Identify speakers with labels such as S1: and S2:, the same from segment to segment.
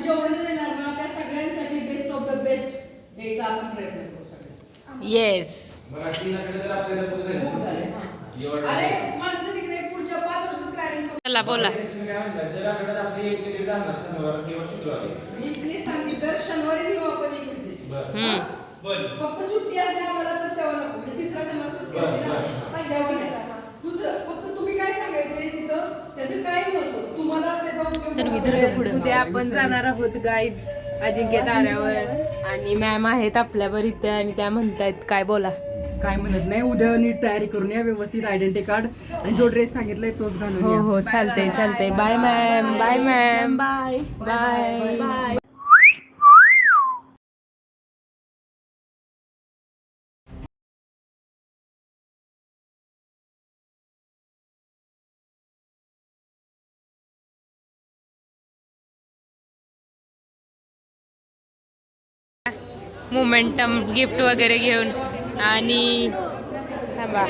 S1: जेवढे जण येणार ना त्या सगळ्यांसाठी बेस्ट ऑफ द बेस्ट द्यायचा आपण प्रयत्न करू सगळे.
S2: येस.
S1: अरे माणसं तिकडे पुढच्या 5 वर्षात प्लॅनिंग करू.
S2: चला बोला.
S1: मी प्लीज सांगितलं तर शनिवारी घेऊ आपण एक विजिट. फक्त सुट्टी असते आम्हाला तर तेव्हा नको. म्हणजे तिसरा शनिवार सुट्टी असते ना तेव्हा नाही. दुसरं फक्त तुम्ही काय सांगायचंय तिथं त्याचं काय होतं तुम्हाला त्याचा उपयोग.
S2: उद्या आपण जाणार आहोत गाईज अजिंक्य ताऱ्यावर आणि मॅम आहेत आपल्यावर इथे आणि त्या म्हणतायत काय बोला.
S3: काय म्हणत नाही, उद्या नीट तयारी करून या, व्यवस्थित आयडेंटिटी कार्ड आणि जो ड्रेस सांगितलाय तोच घालून
S2: हो
S3: या.
S2: हो चालतंय चालतंय. Bye ma'am. Bye ma'am. Bye bye. Memento gift वगैरे घेऊन आणि थांबा.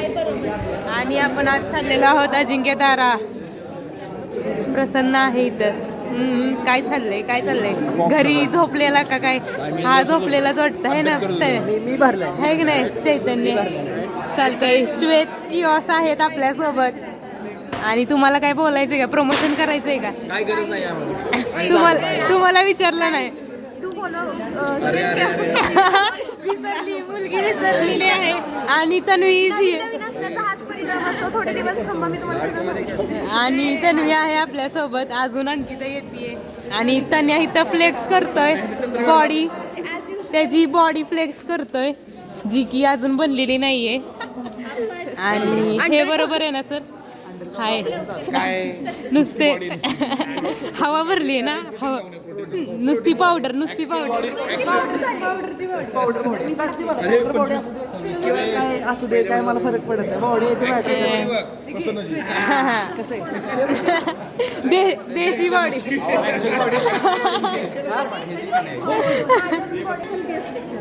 S2: आणि आपण आज चाललेलो आहोत अजिंक्य तारा. प्रसन्न आहे इथं. काय चाललंय काय चाललंय घरी झोपलेला का काय. हा झोपलेलाच वाटतं आहे ना.
S3: मी भरलाय
S2: आहे की नाही चैतन्य. चालतंय. श्वेत किऑस आहेत आपल्यासोबत. आणि तुम्हाला काय बोलायचंय का, प्रमोशन करायचंय का.
S3: काय गरज नाही आम्हाला.
S2: तुम्हाला विचारलं नाही. विसरली मुलगी विसरलेली आहे. आणि तन्वी आणि तन्वी आहे आपल्या सोबत. अजून अंकिता येते आणि तन्या इथं फ्लेक्स करतोय बॉडी. त्याची बॉडी फ्लेक्स करतोय जी की अजून बनलेली नाहीये. आणि हे बरोबर आहे ना सर. हाय नुसते हवा भरली आहे ना. हवा नुसती पावडर नुसती पावडर.
S3: काय असू दे, काय मला फरक पडत नाही. बॉडी
S2: देशी बॉडी.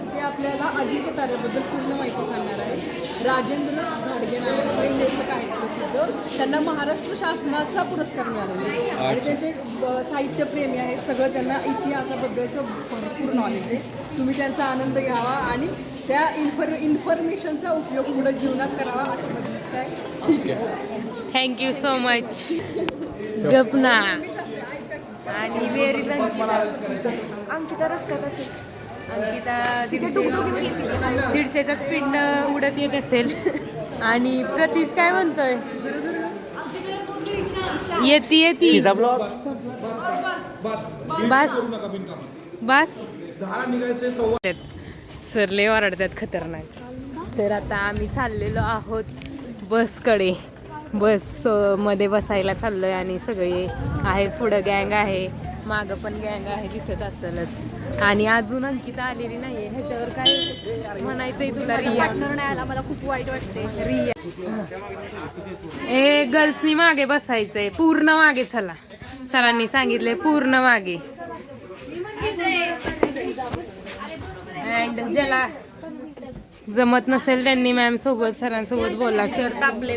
S1: ते आपल्याला अजिंक्य ताऱ्याबद्दल पूर्ण माहिती सांगणार आहे. राजेंद्र घाडगे नावाचे लेखक आहेत प्रसिद्ध. त्यांना महाराष्ट्र शासनाचा पुरस्कार मिळालेला आहे आणि त्यांचे साहित्यप्रेमी आहेत. सगळं त्यांना इतिहासाबद्दलचं भरपूर नॉलेज आहे. तुम्ही त्यांचा आनंद घ्यावा आणि त्या इन्फॉर्मेशनचा उपयोग पुढे जीवनात करावा अशी माझी इच्छा आहे.
S2: Thank you so much. गपना. आणि व्हेरी
S4: अंकिता रस्त्यात असेल.
S2: अंकिता 150च्या स्पीडनं उडत येत असेल. आणि प्रतीश काय म्हणतोय. येती बस बस. सरले ओरडतात खतरनाक. तर आता आम्ही चाललेलो आहोत बसकडे. बस मध्ये बसायला चाललोय आणि सगळे आहेत. पुढं गँग आहे, मागं पण गँग आहे, दिसत असेलच. आणि अजून अंकिता आलेली नाहीये. ह्याच्यावर काय म्हणायचंय तुला रिया.
S4: पार्टनर नाही आला, मला खूप वाईट वाटते.
S2: रिया ए गर्ल्सनी मागे बसायचंय. पूर्ण मागे चला. सरांनी सांगितलंय पूर्ण मागे. अँड ज्याला जमत नसेल त्यांनी मॅम सोबत सरांसोबत बोला. सर तापले.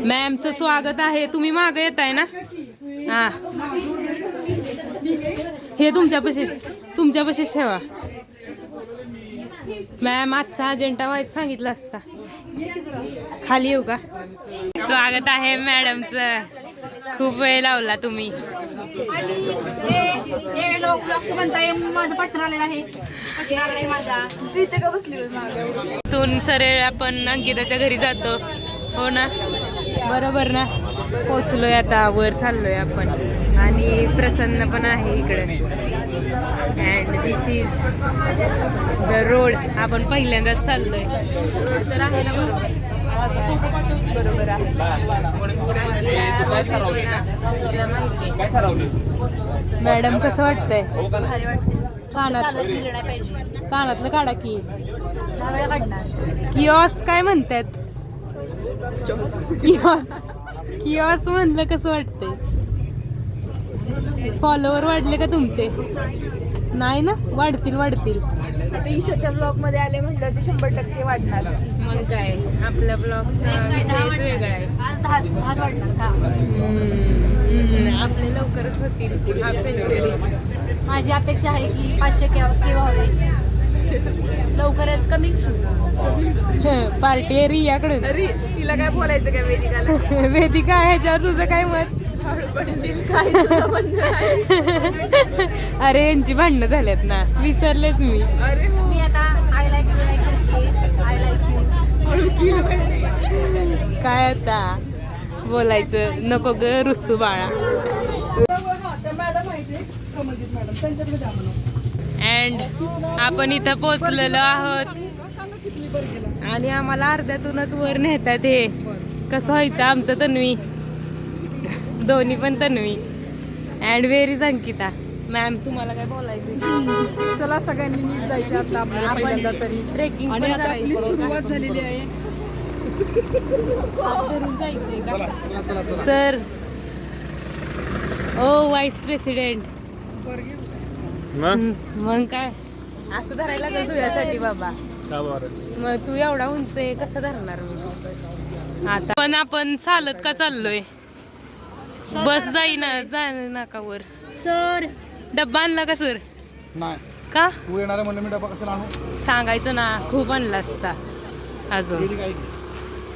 S2: मॅमचं स्वागत आहे. तुम्ही मागं येत आहे ना. हा हे तुमच्यापाशीच ठेवा. मॅम आजचा अजेंडा व्हायचं सांगितलं असता. खाली येऊ का. स्वागत आहे मॅडमचं. खूप वेळ लावला तुम्ही.
S4: माझा पार्टनर आलेला आहे. इथे का बसली
S2: इथून सरळ आपण अंकिताच्या घरी जातो. हो ना बरोबर ना. पोचलोय आता. वर चाललोय आपण. आणि प्रसन्न पण आहे इकडे. And this is the road. आपण पहिल्यांदाच चाललोय तर आहे ना. बरोबर आहे. मॅडम कसं वाटतंय. कानातलं काढा की. किऑस काय म्हणतात. किऑस म्हणलं कसं वाटतंय. फॉलोवर वाढले का तुमचे. नाही ना. वाढतील.
S4: आता ईशाच्या ब्लॉग मध्ये आले म्हटलं ते 100% वाढणार.
S2: मग काय आपल्या ब्लॉगचा विषयच वेगळा आहे.
S4: आज 10 वाढणार का?
S2: आपले लवकरच होतील हाफ सेंचुरी.
S4: माझी अपेक्षा आहे की 500 केव्हा होईल. लवकरच कमिंग
S2: पार्टी आहे रियाकडून.
S4: तिला काय बोलायचं काय वेदिकाला?
S2: वेदिका ह्याच्यावर तुझं काय मत?
S4: काय सुद्धा बंद आहे.
S2: अरे यांची भांडणं झाल्यात ना, विसरलेच मी.
S4: मी आता आय लाईक करते. I like you.
S2: काय आता बोलायचं नको ग रुसू बाळा.
S3: मॅडम आहे ते कमलजीत मॅडम, त्यांच्याकडे जा म्हणा.
S2: अँड आपण इथं पोचलेलो आहोत आणि आम्हाला अर्ध्यातूनच वर नेतात. हे कसं व्हायचं आमचं तन्वी, दोन्ही पण Tanvi. And very Ankita. Ma'am तुम्हाला काय बोलायचं?
S1: चला सगळ्यांनी नीट जायचं आता आपल्याला पहिल्यांदा तरी.
S2: ट्रेकिंग
S1: आणि आता आपली सुरुवात झालेली आहे.
S2: जायचंय का सर? ओ व्हाईस प्रेसिडेंट. मग काय असं धरायला लागेल तुझ्यासाठी बाबा. मग तू एवढा उंच आहे कसं धरणार मी आता? पण आपण चालत का चाललोय? बस जाईना नका वर.
S4: सर
S2: डब्बा आणला का सर?
S5: नाही
S2: का
S5: तू येणार आहे म्हणलं मी डबा कशाला आणू?
S2: सांगायचं ना, खूप आणला असता अजून.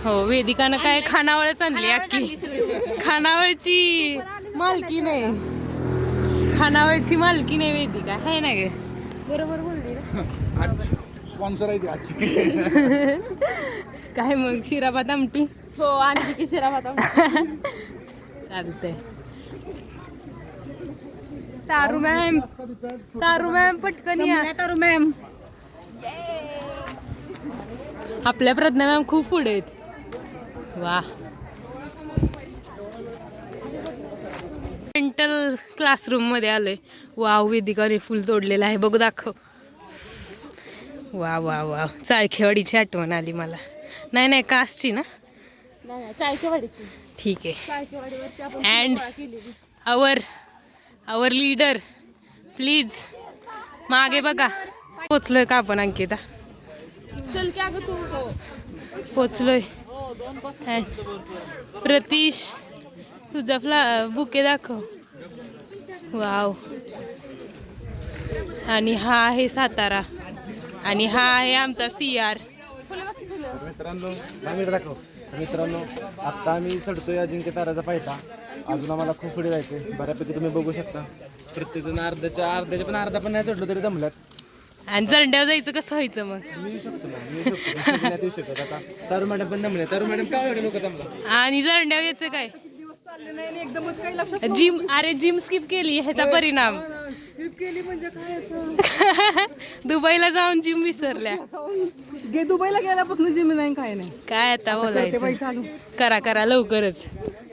S2: हो वेदिकानं काय खानावळच आणली अख्खी. खानावळची मालकी नाही, खानावळची मालकी नाही वेदिका आहे ना ग? बरोबर बोलली ना.
S5: आज स्पॉन्सर आहे ती आजची.
S2: काय मग शिराभात आमटी?
S4: हो आणखी की शिराभात.
S2: चालतंय. तारू मॅम, तारू मॅम पटकन या.
S4: तारू मॅम.
S2: आपल्या प्रज्ञा मॅम खूप पुढे आहेत. वा. मेंटल क्लासरूम मध्ये आलोय. वाव वेदिकाने फुल तोडलेलं आहे, बघू दाखव. वा वा वा, चाळखेवाडीची आठवण आली मला. नाही नाही कास्टची ना.
S4: चाळकेवाडीची.
S2: ठीक आहे.
S4: चाळकेवाडीवरती आपण
S2: अँड आवर लीडर प्लीज मागे बघा. पोचलोय का आपण अंकिता?
S4: चल की अगं तू.
S2: पोचलोय. अँड प्रतीश तुझा बुके दाखव. वाव. आणि हा आहे सातारा आणि हा आहे आमचा CR.
S5: मित्रांनो आता आम्ही चढतोय अजिंक्य ताराचा पायथा. अजून आम्हाला खूप पुढे जायचंय. बऱ्यापैकी तुम्ही बघू शकता प्रत्येक जण अर्ध्याच्या पण अर्धा पण नाही चढलो तरी जमल्यात.
S2: आणि जरंड्यावर जायचं कसं व्हायचं मग?
S5: मी येऊ शकतो ना, मी येऊ शकतो. येऊ शकतो. आता तारू मॅडम पण जमले. तारू मॅडम काय एवढे लोक जमला?
S2: आणि जरंड्यावर यायचं काय?
S1: दिवस चालले नाही आणि एकदमच काही लक्षात
S2: जिम. अरे जिम स्किप केली ह्याचा परिणाम.
S1: स्किप केली म्हणजे काय?
S2: दुबईला जाऊन जिम विसरल्या.
S1: दुबईला गेल्यापासून जिम नाही काय नाही.
S2: काय आता
S1: करते
S2: बोलायचं?
S1: बाई चालू.
S2: करा लवकरच.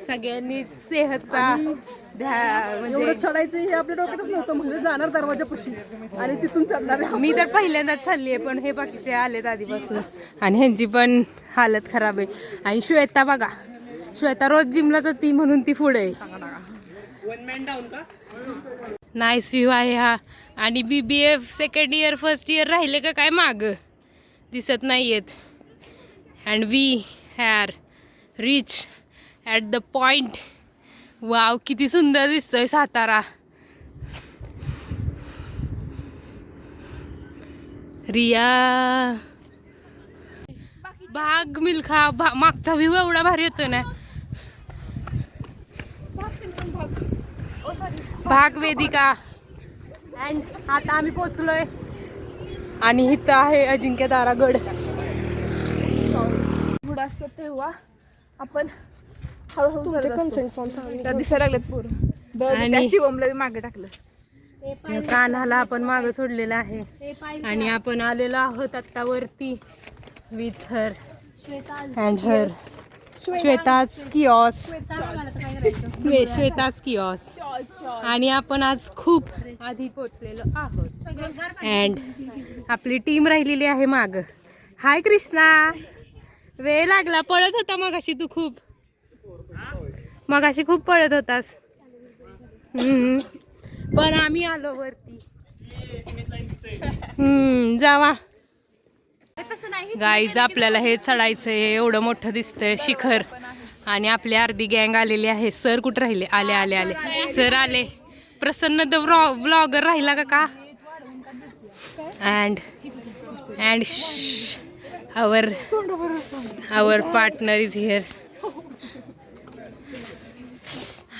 S2: सगळ्यांनी सेहतचा म्हणजे
S1: एवढं चढायचं हे आपल्या डोक्यातच नव्हतं. म्हणजे जाणार दरवाजापाशी आणि तिथून चढणार आहे.
S2: मी तर पहिल्यांदाच चालली आहे, पण हे बाकीचे आलेत आधीपासून आणि ह्यांची पण हालत खराब आहे. आणि श्वेता बघा, श्वेता रोज जिमला जाती म्हणून ती पुढे आहे. नाईस व्ह्यू आहे हा. आणि BBF second year first year राहिले का काय माग दिसत नाहीयेत. And we here reach at the point. Wow किती सुंदर दिसतोय सातारा. रिया भाग मिल्खा मागचा व्ह्यू एवढा भारी येतोय ना. भाग वेदिका. अँड आता आम्ही पोचलोय आणि इथं आहे अजिंक्य तारा गड.
S4: पुढं असतं तेव्हा आपण हळूहळू दिसायला लागलेत पोरं.
S2: आणि
S4: शिवमला मागे टाकलं.
S2: कान्हाला आपण मागं सोडलेलं आहे आणि आपण आलेलो आहोत आत्ता वरती with her and her Shweta's किऑस. Shweta's किऑस. आणि आपण आज खूप आधी पोचलेलो आहोत. अँड आपली टीम राहिलेली आहे माग. हाय कृष्णा. वेळ लागला, पळत होता मगाशी तू खूप. मगाशी खूप पळत होतास. पण आम्ही आलो वरती जावा
S4: तसं नाही
S2: गाईज आपल्याला हे चढायचंय. एवढं मोठं दिसतंय शिखर आणि आपली अर्धी गँग आलेली आहे. सर कुठं राहिले? आले आले आले सर आले. प्रसन्न द ब्लॉगर राहिला का and our partner is here.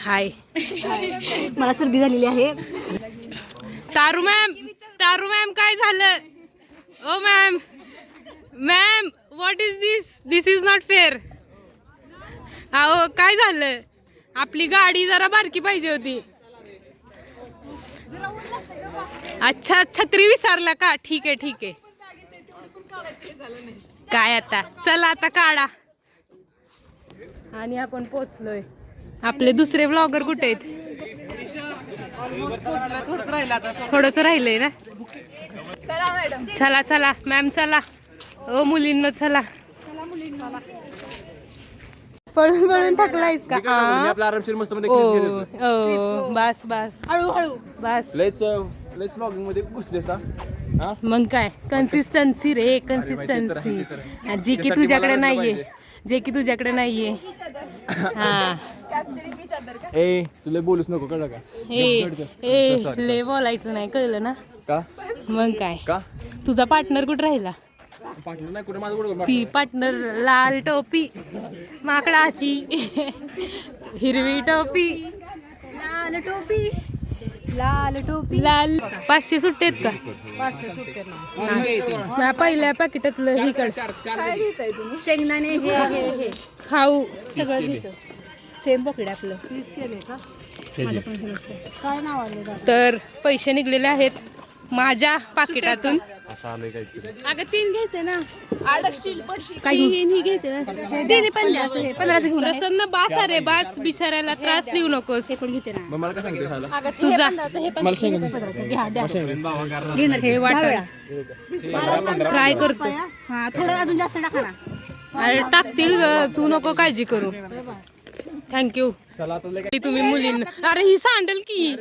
S2: Hi
S4: मला सर्दी झालेली आहे.
S2: तारू मॅम काय झालं? Oh ma'am what is this is not fair. अहो काय झालं? आपली गाडी जरा बारकी पाहिजे होती. अच्छा छत्री विसरला का? ठीक आहे काय आता चला आता काढा. आणि आपण पोचलोय. आपले दुसरे ब्लॉगर कुठे आहेत? थोडस राहिलंय ना. चला मॅम चला. ओ मुलींनो चला. पळून थकलायस का?
S5: आपला आरामशीर मस्त
S2: ओ बस
S4: हळूहळू
S2: बस.
S5: लेट्स व्लॉगिंग मध्ये घुसले असता.
S2: मग काय कन्सिस्टन्सी रे कन्सिस्टन्सी. जे की तुझ्याकडे नाहीये हा.
S5: तुला बोलूच नको कळलं का?
S2: लय बोलायचं नाही कळलं ना.
S5: का
S2: मग काय
S5: का
S2: तुझा पार्टनर कुठं राहिला?
S5: पार्टनर नाही कुठे माझं बरोबर
S2: ती पार्टनर लाल टोपी माकडाची हिरवी टोपी लाल 500 सुट्टेत का? 500 सुट्टे पहिल्या पॅकेटातलं ही काढ.
S1: काय घेताय तुम्ही?
S4: शेंगदाणे हे
S2: खाऊ
S4: सगळं घ्यायचं. सेम पकडे आपलं प्लीज केले का? माझं पण समजतं. काय नाव आलं?
S2: तर पैसे निघलेले आहेत माझ्या पाकिटातून.
S4: अगं 3 घ्यायचे ना. काही घ्यायचे ना. तिने पण द्यायचं. हे 15चं घेऊन आहे.
S2: प्रसन्न बास अरे बास बिचारायला त्रास देऊ नकोस.
S4: हे पण घेते ना.
S5: मग मला काय सांगते खायला?
S2: तुझा
S5: मला शेंगदाणे.
S2: हे वाटा ट्राय करतो.
S4: हा थोडं अजून जास्त टाका ना.
S2: अरे टाकतील ग तू नको काळजी करू. थँक्यू.
S5: चला आता
S2: तुम्ही मुलींना अरे ही सांडल की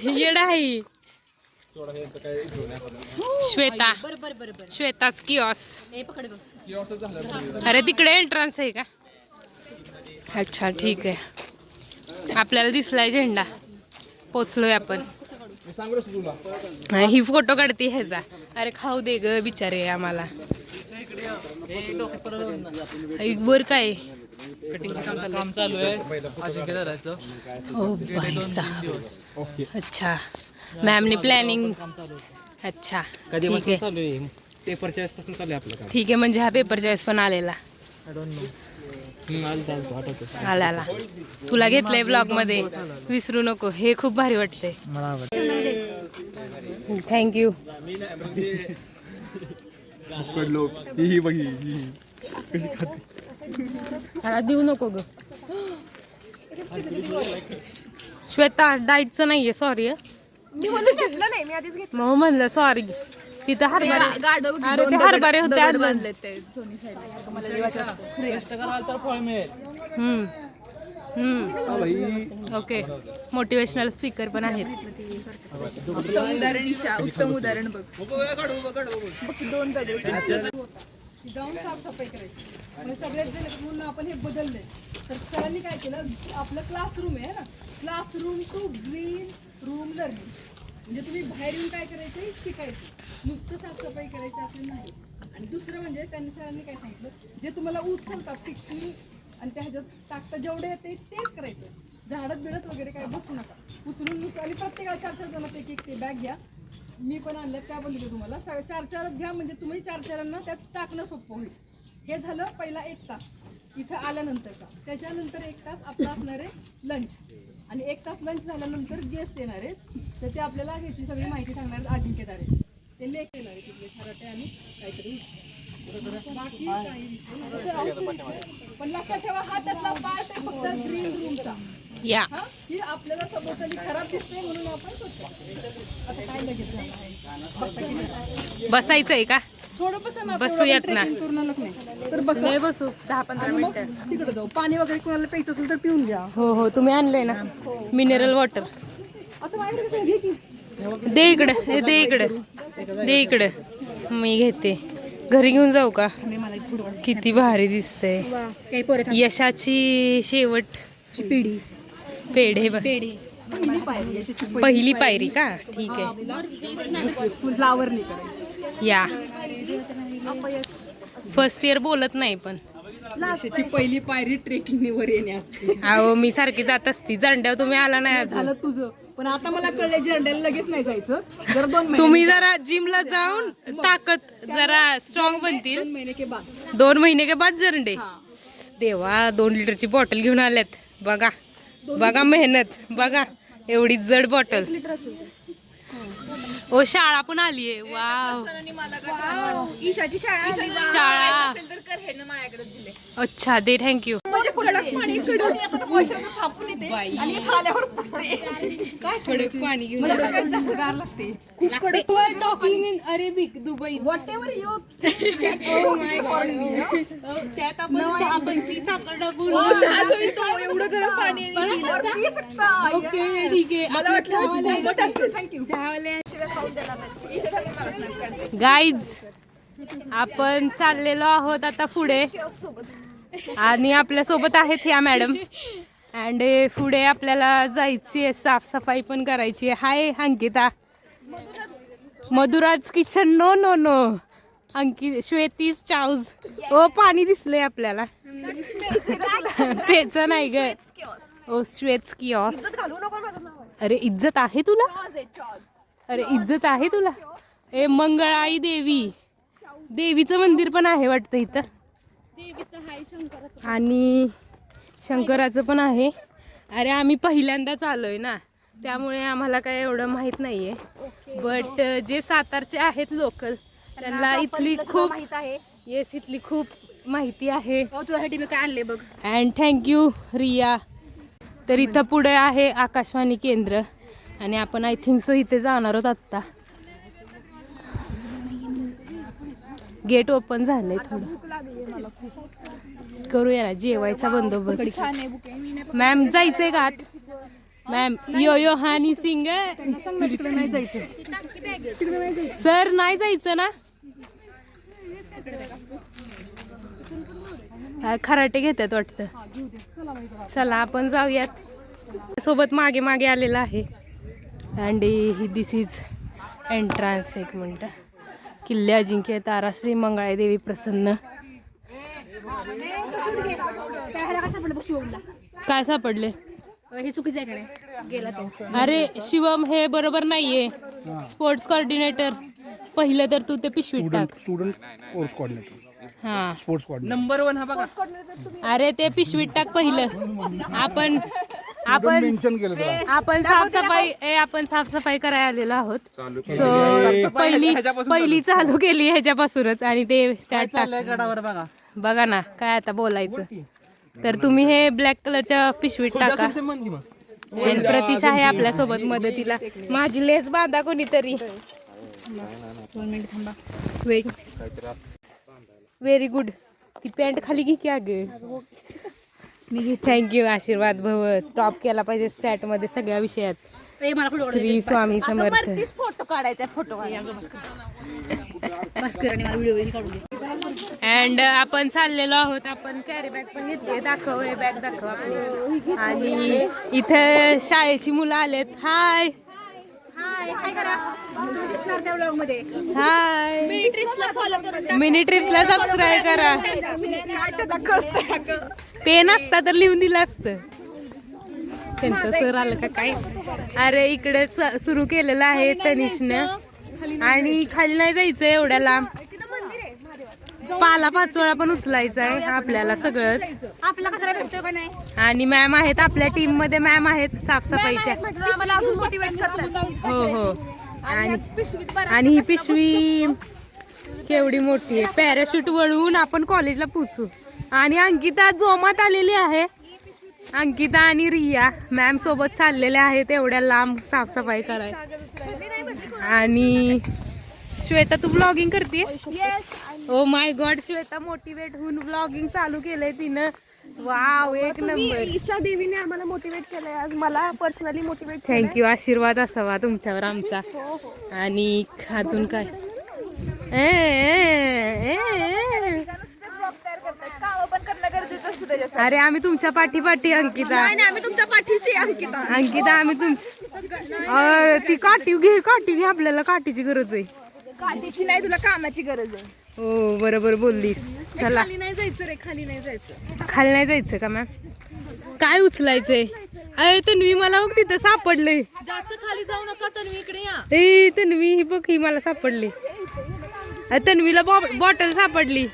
S2: येड आहे. श्वेतास किओस. अरे तिकडे एंट्रन्स आहे का? अच्छा ठीक आहे. आपल्याला दिसलाय झेंडा. पोचलोय आपण. ही फोटो काढते ह्याचा. अरे खाऊ दे ग बिचारे आम्हाला. वर काय
S5: काम चालू आहे अजिंक्य दादाचं.
S2: ओ बाई साहब. अच्छा मॅमने प्लॅनिंग. अच्छा ठीक आहे
S5: चालू आहे पेपर चॉईस पासून चालू आहे आपलं काम.
S2: ठीक आहे. म्हणजे हा पेपर चॉईस पण आलेला आला. तुला घेतलंय ब्लॉग मध्ये विसरू नको. हे खूप भारी वाटतंय. थँक्यू. देऊ नको ग श्वेता. डाएटचं नाहीये सॉरी. मग म्हणलं सॉरी. तिथं हरभरे अरे ते हरभरे होते ओके. मोटिवेशनल स्पीकर पण आहेत.
S1: उत्तम उदाहरण बघ. 2 दगड जाऊन साफसफाई करायची. म्हणजे सगळ्यात जण म्हणून आपण हे बदललंय. तर सरांनी काय केलं? आपलं क्लासरूम आहे ना. Classroom to green room learning. म्हणजे तुम्ही बाहेर येऊन काय करायचं? शिकायचं. नुसतं साफसफाई करायचं असं नाही. आणि दुसरं म्हणजे त्यांनी सरांनी काय सांगितलं? जे तुम्हाला उचलतात पिकून आणि त्या ह्याच्यात टाकता जेवढे येते तेच करायचं. झाडत बिडत वगैरे काय बसू नका. उचलून आणि प्रत्येकाला 4-4 जणात एक ते बॅग घ्या. मी पण आणल्यात त्या पण दिलं तुम्हाला. 4-4 घ्या म्हणजे तुम्ही 4-4 त्यात टाकणं सोपं होईल. हे झालं पहिला 1 तास इथं आल्यानंतर का. त्याच्यानंतर 1 तास आपला असणार आहे लंच. आणि 1 तास लंच झाल्यानंतर गेस्ट येणार आहेत. तर ते आपल्याला ह्याची सगळी माहिती सांगणार आहेत अजिंक्य तारेची. ते लेख येणार आहे तिथले खराटे आणि काहीतरी. बाकी काही विषय पण लक्षात ठेवा हा त्यातला पार्ट आहे फक्त ग्रीन रूमचा.
S2: या
S1: ही आपल्याला सभोवताली खराब दिसते म्हणून आपण स्वच्छ. आता काय लगेच
S2: बसायचंय का?
S1: थोडं बसा ना.
S2: बसूयात ना.
S1: तर बस
S2: नाही बसू 10-15 मिनिटं.
S1: तिकडे जाऊ. पाणी वगैरे कोणाला प्यायचं असेल तर पिऊन घ्या.
S2: हो तुम्ही आणलंय ना मिनरल वॉटर.
S1: आता माझ्याकडे कसं घे की
S2: दे इकडं, दे इकडं, दे इकडं. मी घेते. घरी घेऊन जाऊ का? किती भारी दिसतंय. यशाची शेवटची पिढी पेढे पहिली पायरी का? ठीक आहे.
S1: फ्लावर नाही करायची.
S2: या फर्स्ट इयर बोलत नाही पण
S1: यशाची पहिली पायरी ट्रेकिंगने वर येणे असते.
S2: अहो मी सारखी जात असती. जंड्यावर तुम्ही आला नाही अजून.
S1: झालं तुझं, पण आता मला कळलं झेंड्याला लगेच नाही जायचं. जर 2 महिने,
S2: तुम्ही जरा जिमला जाऊन ताकद जरा स्ट्रॉंग बनतील.
S1: 2 महिने के बाद
S2: 2 महिने के बाद जरंडे. देवा 2 लिटरची बॉटल घेऊन आल्यात. बघा बघा मेहनत बघा. एवढी जड बॉटल. ओ शाळा पण आलीये. वाव
S4: ईशाची शाळा
S2: शाळा.
S4: असेल तर कर हे ना माझ्याकडे दिले.
S2: अच्छा दे थँक्यू.
S1: म्हणजे कडक पाणी कडक येतं, वर्षानं थापून येते आणि इथं आल्यावर पुसते. काय
S2: कडक पाणी घेऊन
S1: मला सगळ्यात जास्त गार लागते. खूप कडक.
S2: Talking in Arabic Dubai.
S1: What ever you
S2: त्यात आपण ती साखर टाकून
S1: एवढं गरम पाणी पी सकता.
S2: ओके ठीक आहे.
S1: मला वाटलं थँक्यू.
S2: गाईज आपण चाललेलो आहोत आता पुढे आणि आपल्या सोबत आहेत ह्या मॅडम. अँड पुढे आपल्याला जायची आहे, साफसफाई पण करायची आहे. Hi Ankita. Madhura's kitchen. No no no श्वेतीज चाऊज. ओ पाणी दिसलंय आपल्याला. पेच नाही ग. ओ श्वेत किऑस. अरे इज्जत आहे तुला. अरे इज्जत आहे तुला. ए मंगळाई देवी. देवीचं मंदिर पण आहे वाटतं इथं. आणि शंकराचं पण आहे. अरे आम्ही पहिल्यांदाच आलोय ना, त्यामुळे आम्हाला काय एवढं माहित नाहीये. बट जे सातारचे आहेत लोकल त्यांना इथली खूप इथली खूप माहिती आहे.
S4: तुझ्यासाठी मी काय आणले बघ.
S2: And thank you Riya. तर इथं पुढे आहे आकाशवाणी केंद्र आणि आपण आय थिंक सो इथे जाणार आहोत आत्ता. गेट ओपन झालंय. थोडं करूया ना जेवायचा बंदोबस्त. मॅम जायचंय का आत? मॅम यो यो हानी सिंग.
S1: नाही जायचं.
S2: सर नाही जायचं ना. खराटे घेतात वाटतं. चला आपण जाऊयात. सोबत मागे मागे आलेला आहे. And this is entrance. एक मिनिट. किल्ले अजिंक्य तारा श्री मंगळाई देवी प्रसन्न. काय सापडले?
S4: हे चुकीचं आहे का गेला तो.
S2: अरे शिवम हे बरोबर नाहीये. Sports coordinator. पहिलं तर तू ते पिशवीत टाक.
S6: Student course coordinator.
S2: हा
S6: स्पोर्ट्स कोऑर्डिनेटर.
S5: नंबर 1 हा बघा.
S2: अरे ते पिशवीत टाक पहिलं. आपण
S6: मेन्शन केलं त्याला.
S2: आपण साफसफाई करायला आलेलो आहोत. सो पहिली चालू केली ह्याच्यापासूनच आणि ते त्यात टाक.
S5: गडावर बघा.
S2: बघा ना काय आता बोलायचं. तर तुम्ही हे ब्लॅक कलरच्या पिशवीत टाका. आणि प्रतीश आहे आपल्या सोबत मदतीला. माझी लेस बांधा कोणीतरी. वेट. Very good. ती पॅन्ट खाली घे की अगं. थँक्यू. आशीर्वाद भव. टॉप केला पाहिजे स्टॅट मध्ये सगळ्या विषयात. श्री स्वामी समर्थ.
S4: फोटो काढायचा. फोटो भास्करांनी मला व्हिडिओ काढून दे.
S2: अँड आपण चाललेलो आहोत. आपण कॅरी बॅग पण घेतली. दाखव हे बॅग दाखव आपली. आणि इथे शाळेची मुलं आलेत. हाय
S4: हाय करा. दिसणार त्या व्लॉग मध्ये.
S2: हाय.
S4: मिनी ट्रिप्सला फॉलो करा.
S2: मिनी ट्रिप्सला सबस्क्राईब करा. पेन असता तर लिहून दिलं असतं. त्यांचं सर आलं का काय. अरे इकडे सुरू केलेलं आहे तनिषनं. आणि खाली नाही जायचं एवढ्या लांब. पाला पाचोळा पण उचलायचा आहे आपल्याला सगळंच.
S4: आपला कचरा भेटतो का नाही.
S2: आणि मॅम आहेत आपल्या टीम मध्ये. मॅम आहेत साफसफाईच्या.
S4: मला अजून मोटिवेट करतात.
S2: हो हो. आणि ही पिशवी केवढी मोठी आहे. पॅराशूट वळवून आपण कॉलेजला पोचू. आणि अंकिता जोमात आलेली आहे. अंकिता आणि रिया मॅम सोबत चाललेले आहेत एवढ्या लांब साफसफाई कराय. आणि श्वेता तू ब्लॉगिंग करते. Oh my God. Shweta motivate होऊन ब्लॉगिंग चालू केलंय तिनं. वाव एक नंबर.
S4: ईशा देवीने आम्हाला मोटिवेट केलंय आज, मला पर्सनली मोटिवेट
S2: थँक्यू. आशीर्वाद असावा तुमच्यावर आमचा. आणि अजून काय अरे आम्ही तुमच्या पाठी अंकिता.
S4: आम्ही तुमच्या पाठीशी अंकिता.
S2: अंकिता आम्ही तुमच्या ती काठी घे आपल्याला काठीची गरज आहे.
S4: काठीची नाही, तुला कामाची गरज आहे.
S2: हो बरोबर बोललीस. चला
S1: खाली नाही जायचं रे, खाली नाही जायचं.
S2: खाली नाही जायचं का मॅम? काय उचलायचंय? अरे तन्वी मला बघ तिथं सापडले.
S1: जास्त खाली जाऊ नका तन्वी, इकडे या.
S2: ए तन्वी ही बघ, ही मला सापडली. तन्वीला बॉटल सापडली.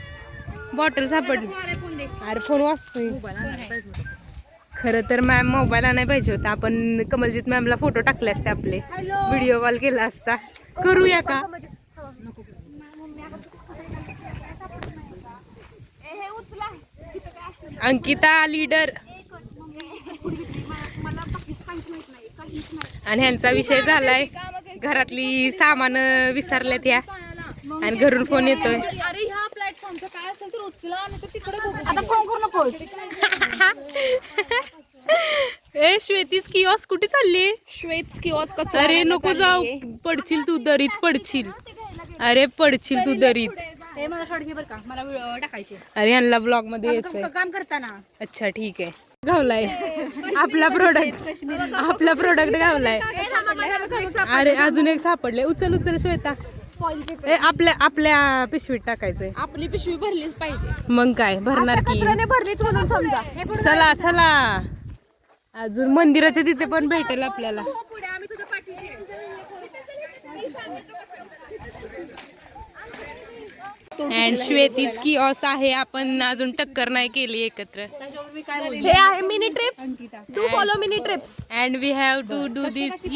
S2: अरे फोन वाजतोय. खरं तर मॅम मोबाईल आणायला पाहिजे होता. आपण कमलजीत मॅमला फोटो टाकले असते, आपले व्हिडिओ कॉल केला असता. करूया का? अंकिता लीडर. आणि ह्यांचा विषय झालाय, घरातली सामान विसरल्यात या आणि घरून फोन येतोय.
S1: अरे ह्या प्लॅटफॉर्मचं काय असेल तर उचला आणि तर तिकडे बघू.
S4: आता फोन करू नको.
S2: ए श्वेतीस किऑस्क कुठे चालली?
S4: श्वेत किऑस्क.
S2: अरे नको जाऊ, पडशील तू दरीत पडशील. अरे पडशील तू दरीत.
S4: हे मला शॉर्ट घे बरं का, मला टाकायचे
S2: अरे ह्यांना ब्लॉग मध्ये यायचंय.
S4: काम करताना.
S2: अच्छा ठीक आहे. घावलाय आपला प्रोडक्ट घावलाय. अरे अजून एक सापडले. उचल श्वेता. आपल्या पिशवीत टाकायचंय.
S4: आपली पिशवी भरलीच पाहिजे.
S2: मग काय भरणार की.
S4: भरलीच म्हणून समजा.
S2: चला अजून मंदिराच्या तिथे पण भेटेल आपल्याला. अँड श्वेतीच किऑस्क आहे. आपण अजून टक्कर नाही केली एकत्र.
S4: हे आहे mini trips. Do follow mini trips.
S2: And we have to do this.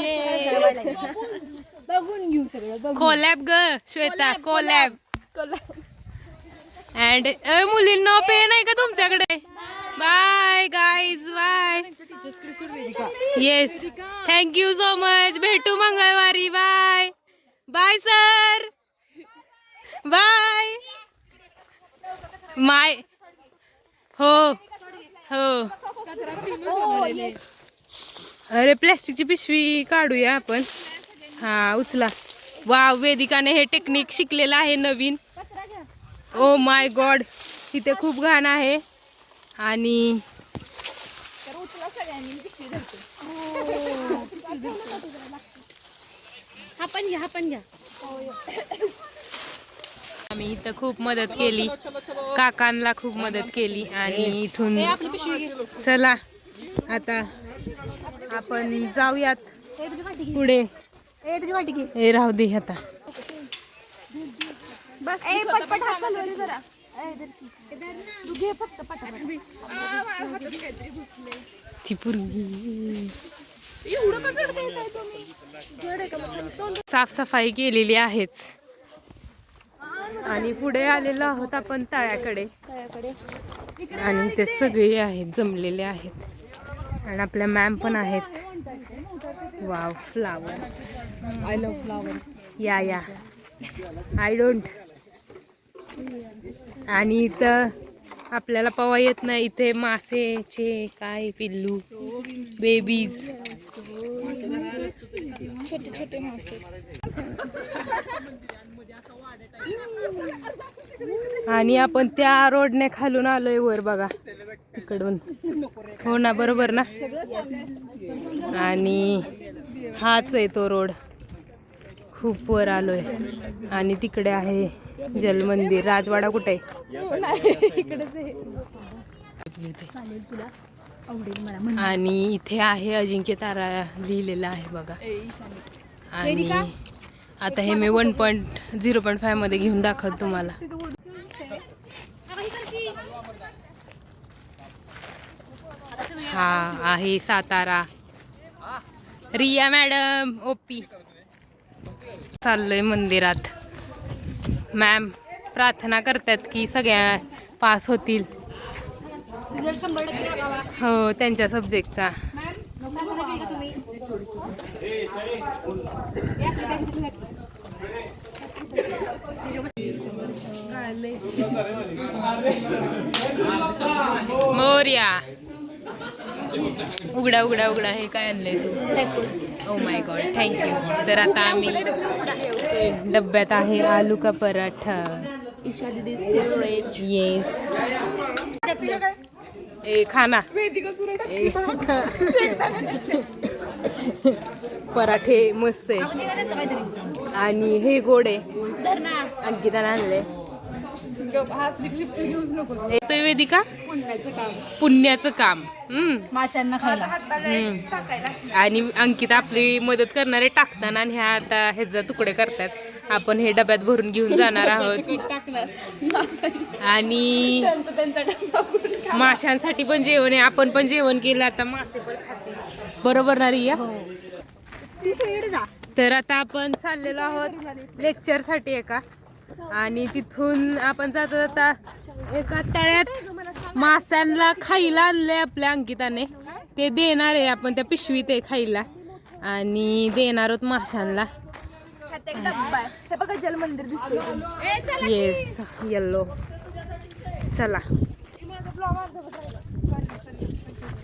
S2: Collab ग श्वेता, कोलॅब. अँड मुलींना पेन आहे का तुमच्याकडे? Bye guys, bye. Yes thank you so much. भेटू मंगळवारी. Bye bye sir. बाय. माय हो. अरे प्लॅस्टिकची पिशवी काढूया आपण. हा उचला. वा वेदिकाने हे टेक्निक शिकलेलं आहे नवीन. ओ माय गॉड, इथे खूप घाण आहे. आणि
S4: हा पण घ्या.
S2: आम्ही इथं खूप मदत केली, काकांना खूप मदत केली. आणि इथून चला आता आपण जाऊयात पुढे.
S4: तुझी वाटी घे.
S2: हे राहू दे आता.
S4: बस पटपट हात हलवले जरा. तू घे फक्त पटापट.
S2: ती पूर्वी साफसफाई केलेली आहेच. आणि पुढे आलेलो आहोत आपण तळ्याकडे. आणि ते सगळे आहेत, जमलेले आहेत. आणि आपल्या मॅम पण आहेत. Wow flowers.
S1: I love flowers.
S2: या आय डोंट. आणि इथं आपल्याला पवा येत नाही. इथे मासेचे काय पिल्लू, बेबीज,
S4: छोटे मासे.
S2: आणि आपण त्या रोडने खालून आलोय वर बघा तिकडून. हो ना बरोबर ना. आणि हाच आहे तो रोड. खूप वर आलोय. आणि तिकडे आहे जलमंदिर. राजवाडा कुठे आहे? आणि इथे आहे अजिंक्य तारा लिहिलेला आहे बघा. आणि आता हे मी 1.0.5 मध्ये घेऊन दाखवत तुम्हाला. हा आहे सातारा. Riya madam OP. चाललोय मंदिरात. मॅम प्रार्थना करतात की सगळ्या पास होतील. हो त्यांच्या सब्जेक्टचा. विक्टोरिया. उघडा उघडा उघडा. हे काय आणलंय तू? Oh my God, thank you. तर आता आम्ही डब्यात आहे आलू का पराठा.
S4: ईशा दीदी's favorite.
S2: येस. ए खाना पराठे मस्त आहे आणि हे गोडे अंकिताने आणले. येतोय वेदिका. पुण्याचं काम.
S4: माशांना खायला.
S2: आणि अंकिता आपली मदत करणारे टाकताना आणि ह्या आता ह्याचे तुकडे करतात. आपण हे डब्यात भरून घेऊन जाणार आहोत. आणि माशांसाठी पण जेवण आहे. आपण पण जेवण केलं. आता मासे पण खाते. बरोबर ना रिया? तर आता आपण चाललेलो आहोत लेक्चर साठी एका. आणि तिथून आपण जाता जाता एका तळ्यात माशांना खायला आणले आपल्या अंकिताने. ते देणार आहे आपण त्या पिशवीत आहे खायला आणि देणार आहोत माशांना.
S4: हे बघा जलमंदिर दिसतंय.
S2: Yes yellow. चला.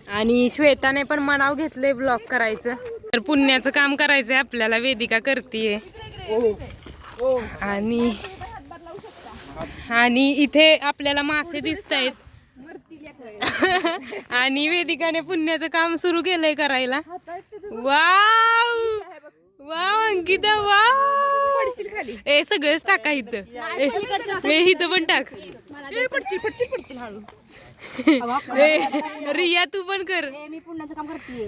S2: आणि श्वेताने पण मनाव घेतले ब्लॉग करायचं. तर पुण्याचं काम करायचंय आपल्याला. वेदिका करतीये. आणि इथे आपल्याला मासे दिसत आहेत. आणि वेदिकाने पुण्याचं काम सुरू केलंय करायला. Wow wow Ankita wow.
S4: पडशील खाली.
S2: ए सगळंच टाका इथं. ए इथं पण टाक.
S4: पडशील हळू.
S2: ए रिया तू पण कर.
S4: मी पुण्याचं काम करते.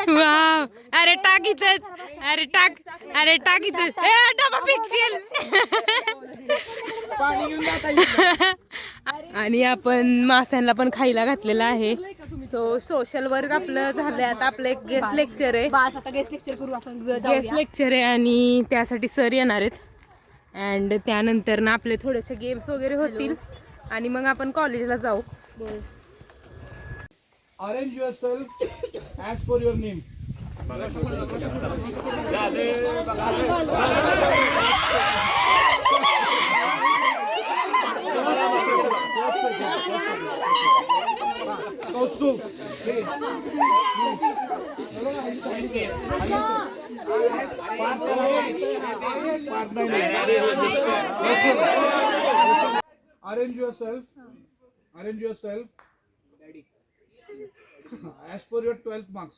S2: वाव. अरे टाक इथंच. अरे टाक इथंच. ए डबा पिकतील. आणि आपण माशांना पण खायला घातलेलं आहे. सो सोशल वर्क आपलं झालंय. आता आपलं एक गेस्ट लेक्चर आहे.
S4: बस आता गेस्ट लेक्चर करू आपण.
S2: गेस्ट लेक्चर आहे आणि त्यासाठी सर येणार आहेत. अँड त्यानंतर ना आपले थोडेसे गेम्स वगैरे होतील आणि मग आपण कॉलेजला जाऊ.
S6: Arrange yourself as per your name. Arrange yourself as per your 12th marks.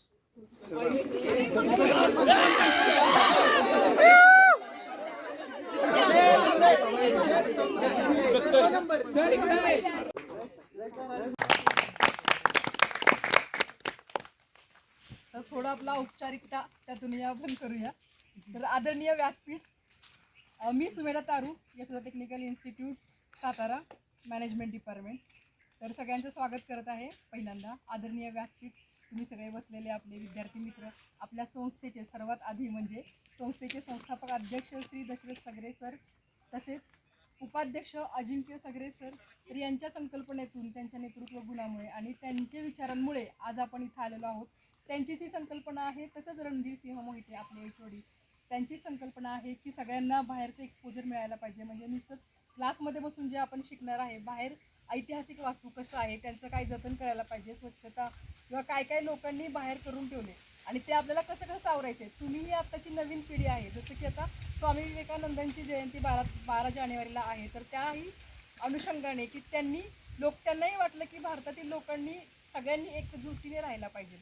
S1: तर थोडं आपला औपचारिकता त्यातून आपण करूया. तर आदरणीय व्यासपीठ, मी सुमेधा तारू, Yashoda technical institute Satara, management department. तर सगळ्यांचं स्वागत करत आहे. पहिल्यांदा आदरणीय व्यासपीठ, तुम्ही सगळे बसलेले आपले विद्यार्थी मित्र, आपल्या संस्थेचे सर्वात आधी म्हणजे संस्थेचे संस्थापक अध्यक्ष श्री दशरथ सगरे सर, तसेच उपाध्यक्ष अजिंक्य सगरे सर. तर यांच्या संकल्पनेतून, त्यांच्या नेतृत्व गुणामुळे आणि त्यांच्या विचारांमुळे आज आपण इथं आलेलो आहोत. त्यांचीच ही संकल्पना आहे. तसंच रणधीर सिंह मोहिते आपले HOD, त्यांची संकल्पना आहे की सगळ्यांना बाहेरचं एक्सपोजर मिळायला पाहिजे. म्हणजे नुसतंच क्लासमध्ये बसून जे आपण शिकणार आहे, बाहेर ऐतिहासिक वास्तू कसं आहे, त्यांचं काय जतन करायला पाहिजे, स्वच्छता किंवा काय काय लोकांनी बाहेर करून ठेवले आणि ते आपल्याला कसं कसं आवरायचं आहे. तुम्ही ही आत्ताची नवीन पिढी आहे. जसं की आता स्वामी विवेकानंदांची जयंती 12 जानेवारीला आहे. तर त्याही अनुषंगाने की त्यांनाही वाटलं की भारतातील लोकांनी सगळ्यांनी एकजुटीने राहायला पाहिजे.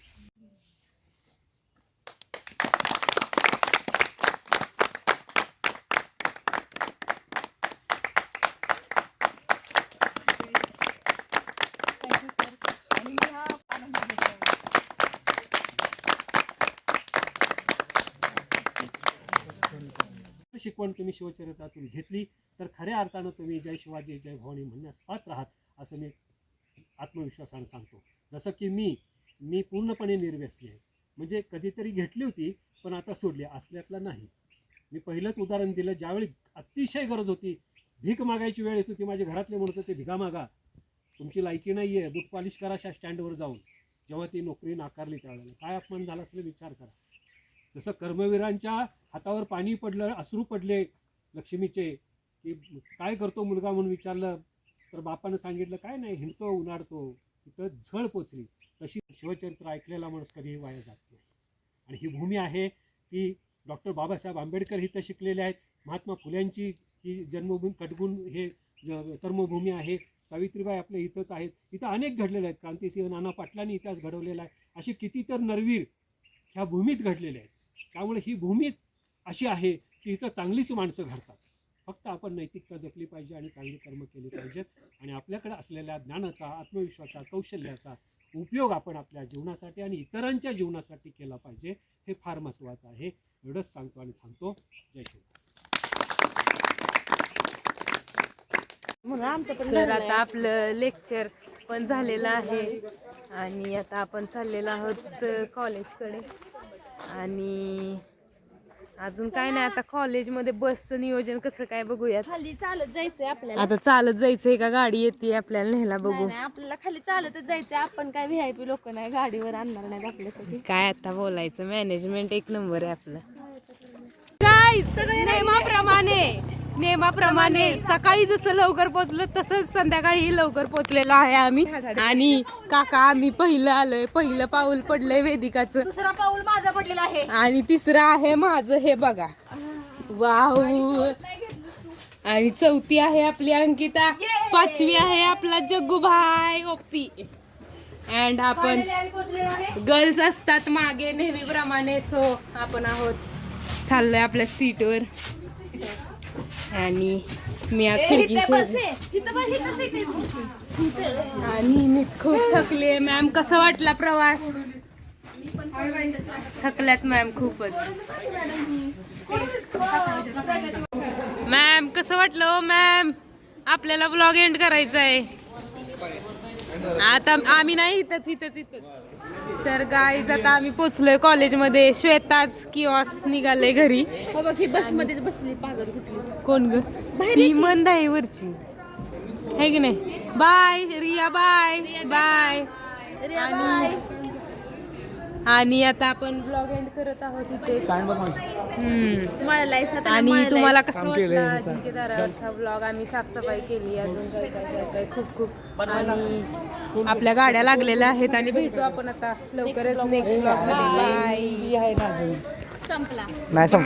S7: शिकवण तुम्ही शिवचरित्रातून घेतली तर खऱ्या अर्थानं तुम्ही जय शिवाजी जय भवानी म्हणण्यास पात्र आहात असं मी आत्मविश्वासाने सांगतो. जसं की मी पूर्णपणे निर्व्यसनी आहे. म्हणजे कधीतरी घेतली होती पण आता सोडली असल्यातलं नाही. मी पहिलंच उदाहरण दिलं, ज्यावेळी अतिशय गरज होती, भीक मागायची वेळ येत होती, माझे घरातले म्हणत होते भिका मागा, तुमची लायकी नाही आहे, बूट पॉलिश करा अशा स्टँडवर जाऊन. जेव्हा ती नोकरी नाकारली त्यावेळेला काय अपमान झाला असेल विचार करा. जसं कर्मवीरांच्या हातावर पाणी पडलं, अश्रू पडले लक्ष्मीचे, की काय करतो मुलगा म्हणून विचारलं तर बापानं सांगितलं काय नाही, हिंडतो उन्हाळतो, इथं झळ पोचली, तशी शिवचरित्र ऐकलेला माणूस कधीही वाया जात नाही. आणि ही भूमी आहे ती डॉक्टर बाबासाहेब आंबेडकर इथं शिकलेले आहेत. महात्मा फुल्यांची ही जन्मभूमी कटगुण हे कर्मभूमी आहे. सावित्रीबाई आपल्या इथंच आहेत. इथं अनेक घडलेले आहेत. क्रांतिसिंह नाना पाटलांनी इतिहास घडवलेला आहे. असे किती तर नरवीर ह्या भूमीत घडलेले आहेत. त्यामुळे ही भूमी अशी आहे की इथं चांगलीच माणसं घडतात. फक्त आपण नैतिकता जपली पाहिजे आणि चांगली कर्म केली पाहिजेत. आणि आपल्याकडे असलेल्या ज्ञानाचा, आत्मविश्वासाचा, कौशल्याचा उपयोग आपण आपल्या जीवनासाठी आणि इतरांच्या जीवनासाठी केला पाहिजे. हे फार महत्त्वाचं आहे. एवढंच सांगतो आणि थांबतो. जय श्री
S2: तर आता आपलं लेक्चर पण झालेलं आहे आणि आता आपण चाललेलो आहोत कॉलेजकडे. आणि अजून काय नाही, आता कॉलेजमध्ये बसचं नियोजन कसं काय बघूयात.
S4: खाली चालत जायचंय आपल्याला.
S2: आता चालत जायचंय का गाडी येते आपल्याला न्यायला बघू.
S4: नाही, आपल्याला खाली चालतच जायचंय. आपण काय व्हीआयपी लोक नाही, गाडीवर आणणार नाहीत आपल्यासाठी.
S2: काय आता बोलायचं, मॅनेजमेंट एक नंबर आहे आपलं. काय नेमाप्रमाणे सकाळी जसं लवकर पोहोचलो तसंच संध्याकाळी लवकर पोहोचलेलो आहे आम्ही. आणि काका आम्ही पहिलं आलोय, पहिलं पाऊल पडलंय वेदिकाचं,
S4: दुसरा पाऊल माझा पडलेला आहे.
S2: आणि तिसरं आहे माझं. हे बघा, वाव. आणि चौथी आहे आपली अंकिता, पाचवी आहे आपला जग्गूभाई ओप्पी. अँड आपण गर्ल्स असतात मागे नेहमीप्रमाणे. सो आपण आहोत चाललोय आपल्या सीटवर. आणि मी आज खिडकी आणि मी खूप थकले. मॅम कसं वाटला प्रवास? थकल्यात मॅम खूपच. मॅम कसं वाटलं हो मॅम? आपल्याला ब्लॉग एंड करायचा आहे आता. आम्ही नाही, इथंच. तर गाईज आता आम्ही पोचलोय कॉलेजमध्ये. श्वेताच किऑस निघाले घरी.
S4: बघ ही बस मध्ये बसली पागल कुठली.
S2: कोण ग? ती मंद आहे वरची, है की नाही? Bye Riya, bye bye. आणि आता आपण ब्लॉग एंड करत आहोत इथे. आणि तुम्हाला कसं वाटलं अजिंक्यताऱ्यावरचा ब्लॉग? आम्ही साफसफाई केली, अजून काय खूप. आणि आपल्या गाड्या लागलेल्या आहेत. आणि भेटू आपण आता लवकरच नेक्स्ट ब्लॉग मध्ये. बाय.
S4: संपला.
S5: नाही